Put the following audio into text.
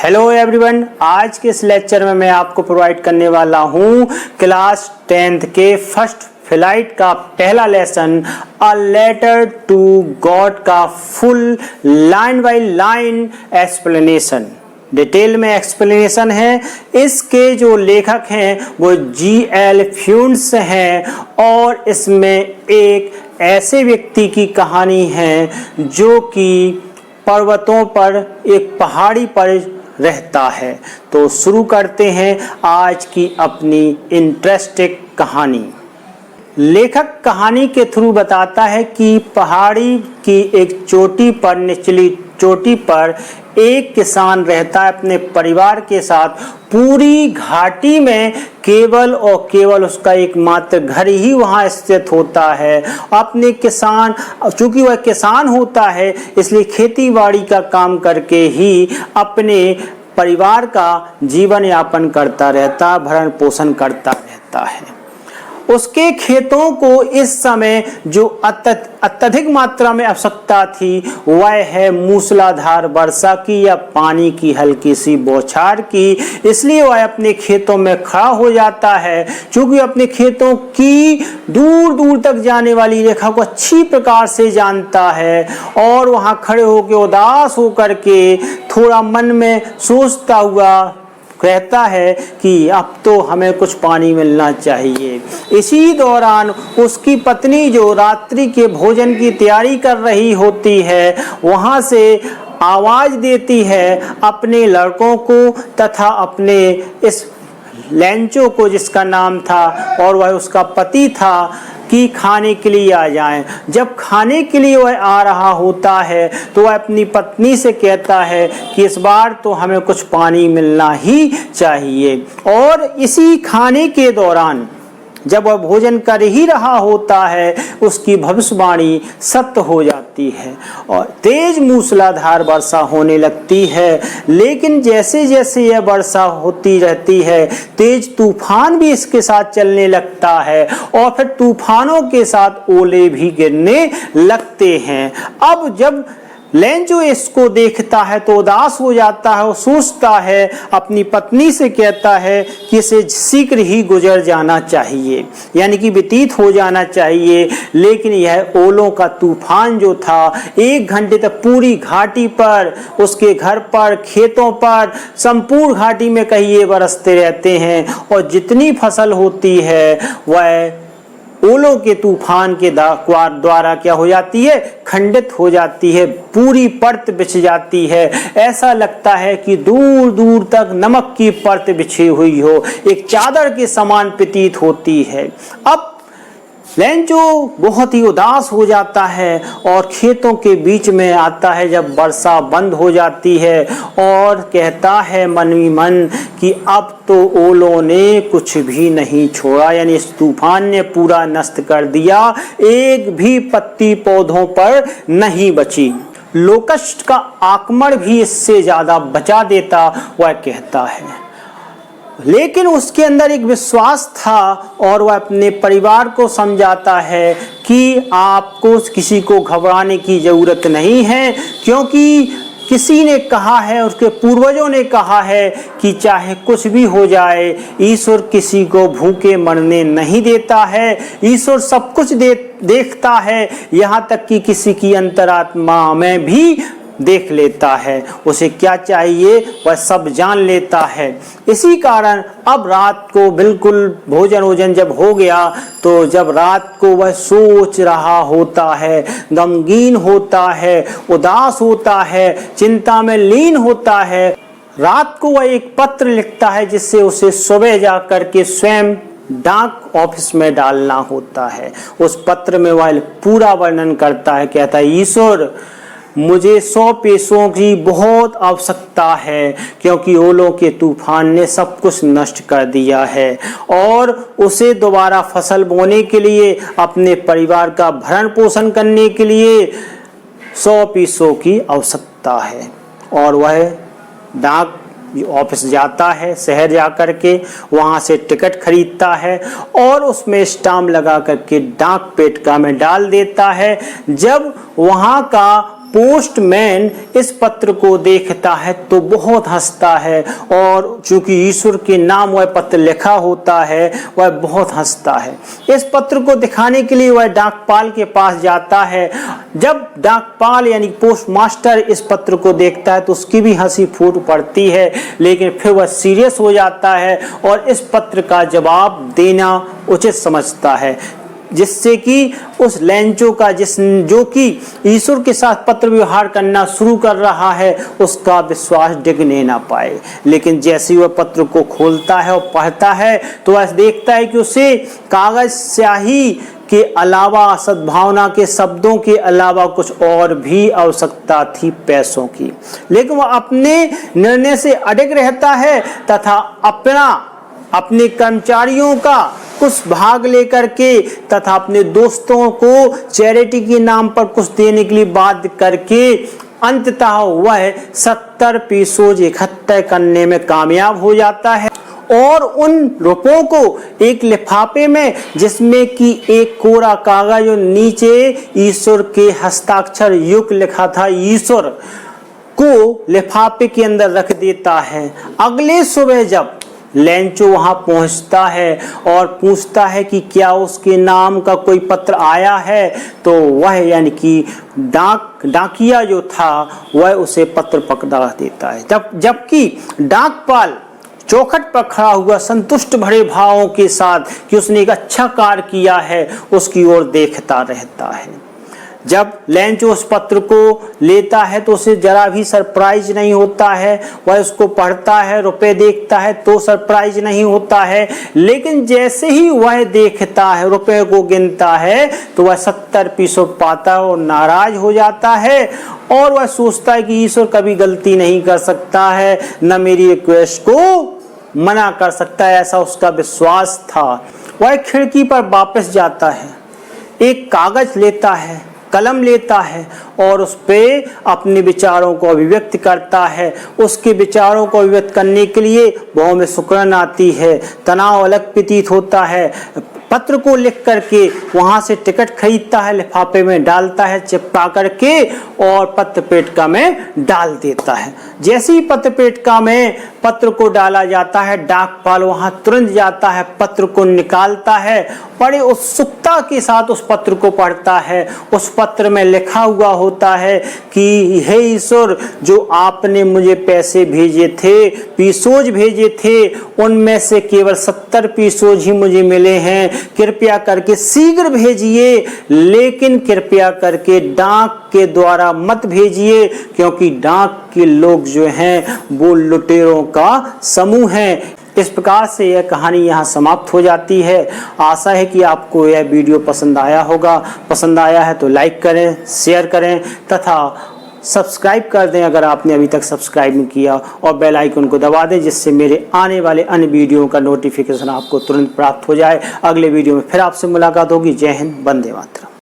Hello everyone, आज के इस लेक्चर में मैं आपको प्रोवाइड करने वाला हूँ क्लास 10th के फर्स्ट फ्लाइट का पहला lesson a letter to God का full line by line explanation. Detail में एक्सप्लेनेशन है। इसके जो लेखक हैं वो G.L. फ्यून्स हैं और इसमें एक ऐसे व्यक्ति की कहानी है जो कि पर्वतों पर एक पहाड़ी पर रहता है। तो शुरू करते हैं आज की अपनी इंटरेस्टिंग कहानी। लेखक कहानी के थ्रू बताता है कि पहाड़ी की एक चोटी पर, निचली चोटी पर एक किसान रहता है अपने परिवार के साथ। पूरी घाटी में केवल और केवल उसका एकमात्र घर ही वहाँ स्थित होता है। अपने किसान, चूंकि वह किसान होता है इसलिए खेती बाड़ी का काम करके ही अपने परिवार का जीवन यापन करता रहता, भरण पोषण करता रहता है। उसके खेतों को इस समय जो अत्यधिक मात्रा में आवश्यकता थी वह है मूसलाधार वर्षा की या पानी की हल्की सी बौछार की। इसलिए वह अपने खेतों में खड़ा हो जाता है। क्योंकि अपने खेतों की दूर दूर तक जाने वाली रेखा को अच्छी प्रकार से जानता है और वहां खड़े होकर उदास होकर के थोड़ा मन में सोचता हुआ कहता है कि अब तो हमें कुछ पानी मिलना चाहिए। इसी दौरान उसकी पत्नी जो रात्रि के भोजन की तैयारी कर रही होती है वहां से आवाज देती है अपने लड़कों को तथा अपने इस लेंचो को, जिसका नाम था और वह उसका पति था, कि खाने के लिए आ जाएं। जब खाने के लिए वह आ रहा होता है तो वह अपनी पत्नी से कहता है कि इस बार तो हमें कुछ पानी मिलना ही चाहिए। और इसी खाने के दौरान जब वह भोजन कर ही रहा होता है उसकी भविष्यवाणी सत्य हो जाती है और तेज मूसलाधार वर्षा होने लगती है। लेकिन जैसे जैसे यह वर्षा होती रहती है तेज तूफान भी इसके साथ चलने लगता है और फिर तूफानों के साथ ओले भी गिरने लगते हैं। अब जब लेंचो इसको देखता है तो उदास हो जाता है और सोचता है, अपनी पत्नी से कहता है कि इसे शीघ्र ही गुजर जाना चाहिए, यानी कि व्यतीत हो जाना चाहिए। लेकिन यह ओलों का तूफान जो था 1 घंटे तक पूरी घाटी पर, उसके घर पर, खेतों पर, संपूर्ण घाटी में कहीं बरसते रहते हैं और जितनी फसल होती है वह ओलों के तूफान के द्वारा क्या हो जाती है, खंडित हो जाती है, पूरी परत बिछ जाती है। ऐसा लगता है कि दूर दूर तक नमक की परत बिछी हुई हो, एक चादर के समान प्रतीत होती है। अब लेंचो बहुत ही उदास हो जाता है और खेतों के बीच में आता है जब वर्षा बंद हो जाती है और कहता है मन ही मन कि अब तो ओलों ने कुछ भी नहीं छोड़ा, यानी इस तूफान ने पूरा नष्ट कर दिया, एक भी पत्ती पौधों पर नहीं बची। लोकस्ट का आक्रमण भी इससे ज्यादा बचा देता, वह कहता है। लेकिन उसके अंदर एक विश्वास था और वह अपने परिवार को समझाता है कि आपको किसी को घबराने की जरूरत नहीं है, क्योंकि किसी ने कहा है, उसके पूर्वजों ने कहा है कि चाहे कुछ भी हो जाए ईश्वर किसी को भूखे मरने नहीं देता है। ईश्वर सब कुछ देखता है, यहाँ तक कि किसी की अंतरात्मा में भी देख लेता है। उसे क्या चाहिए वह सब जान लेता है। इसी कारण अब रात को बिल्कुल भोजन जब हो गया तो जब रात को वह सोच रहा होता है, गमगीन होता है, उदास होता है, चिंता में लीन होता है, रात को वह एक पत्र लिखता है जिससे उसे सुबह जा करके स्वयं डाक ऑफिस में डालना होता है। उस पत्र में वह पूरा वर्णन करता है, कहता है, ईश्वर मुझे 100 पैसों की बहुत आवश्यकता है क्योंकि ओलों के तूफान ने सब कुछ नष्ट कर दिया है और उसे दोबारा फसल बोने के लिए, अपने परिवार का भरण पोषण करने के लिए 100 पैसों की आवश्यकता है। और वह डाक ऑफिस जाता है, शहर जा करके वहां से टिकट खरीदता है और उसमें स्टाम्प लगा करके डाक पेटिका में डाल देता है। जब वहां का पोस्टमैन इस पत्र को देखता है तो बहुत हंसता है, और चूंकि ईश्वर के नाम वह पत्र लिखा होता है वह बहुत हंसता है। इस पत्र को दिखाने के लिए वह डाकपाल के पास जाता है। जब डाकपाल यानी पोस्टमास्टर इस पत्र को देखता है तो उसकी भी हंसी फूट पड़ती है, लेकिन फिर वह सीरियस हो जाता है और इस पत्र का जवाब देना उचित समझता है, जिससे कि उस लैंचो का जो कि ईश्वर के साथ पत्र व्यवहार करना शुरू कर रहा है उसका विश्वास डिगने ना पाए। लेकिन जैसे ही वह पत्र को खोलता है और पढ़ता है तो वह देखता है कि उसे कागज स्याही के अलावा, सद्भावना के शब्दों के अलावा कुछ और भी आवश्यकता थी, पैसों की। लेकिन वह अपने निर्णय से अडिग रहता है तथा अपने कर्मचारियों का कुछ भाग लेकर के तथा अपने दोस्तों को चैरिटी के नाम पर कुछ देने के लिए बाध्य करके अंततः वह 70 पीसोज इकट्ठे करने में कामयाब हो जाता है और उन रुपयों को एक लिफाफे में, जिसमें कि एक कोरा कागज और नीचे ईश्वर के हस्ताक्षर युक्त लिखा था ईश्वर, को लिफाफे के अंदर रख देता है। अगले सुबह जब लैंचो वहां पहुंचता है और पूछता है कि क्या उसके नाम का कोई पत्र आया है, तो वह यानी कि डाकिया जो था वह उसे पत्र पकड़ा देता है। जबकि डाकपाल चौखट पर खड़ा हुआ संतुष्ट भरे भावों के साथ कि उसने एक अच्छा कार्य किया है उसकी ओर देखता रहता है। जब लैंचो उस पत्र को लेता है तो उसे जरा भी सरप्राइज नहीं होता है। वह उसको पढ़ता है, रुपए देखता है तो सरप्राइज नहीं होता है, लेकिन जैसे ही वह देखता है, रुपए को गिनता है तो वह 70 पीसों पाता है और नाराज हो जाता है और वह सोचता है कि ईश्वर कभी गलती नहीं कर सकता है, न मेरी रिक्वेस्ट को मना कर सकता है, ऐसा उसका विश्वास था। वह खिड़की पर वापस जाता है, एक कागज लेता है, कलम लेता है और उस पे अपने विचारों को अभिव्यक्त करता है। उसके विचारों को अभिव्यक्त करने के लिए भाव में सुकड़न आती है, तनाव अलग प्रतीत होता है। पत्र को लिख करके वहां से टिकट खरीदता है, लिफाफे में डालता है चिपका करके और पत्र पेटिका में डाल देता है। जैसे ही पत्र पेटिका में पत्र को डाला जाता है, डाकपाल वहां तुरंत जाता है, पत्र को निकालता है, बड़े उत्सुकता के साथ उस पत्र को पढ़ता है। उस पत्र में लिखा हुआ होता है कि हे ईश्वर, जो आपने मुझे पैसे भेजे थे, पीसोज भेजे थे, उनमें से केवल 70 पीसोज ही मुझे मिले हैं। कृपया करके शीघ्र भेजिए, लेकिन कृपया करके डाक के द्वारा मत भेजिए, क्योंकि डाक के लोग जो हैं वो लुटेरों का समूह है। इस प्रकार से यह कहानी यहाँ समाप्त हो जाती है। आशा है कि आपको यह वीडियो पसंद आया होगा। पसंद आया है तो लाइक करें, शेयर करें तथा सब्सक्राइब कर दें अगर आपने अभी तक सब्सक्राइब नहीं किया, और बेल आइकन को दबा दें जिससे मेरे आने वाले अन्य वीडियो का नोटिफिकेशन आपको तुरंत प्राप्त हो जाए। अगले वीडियो में फिर आपसे मुलाकात होगी। जय हिंद, वंदे मातरम।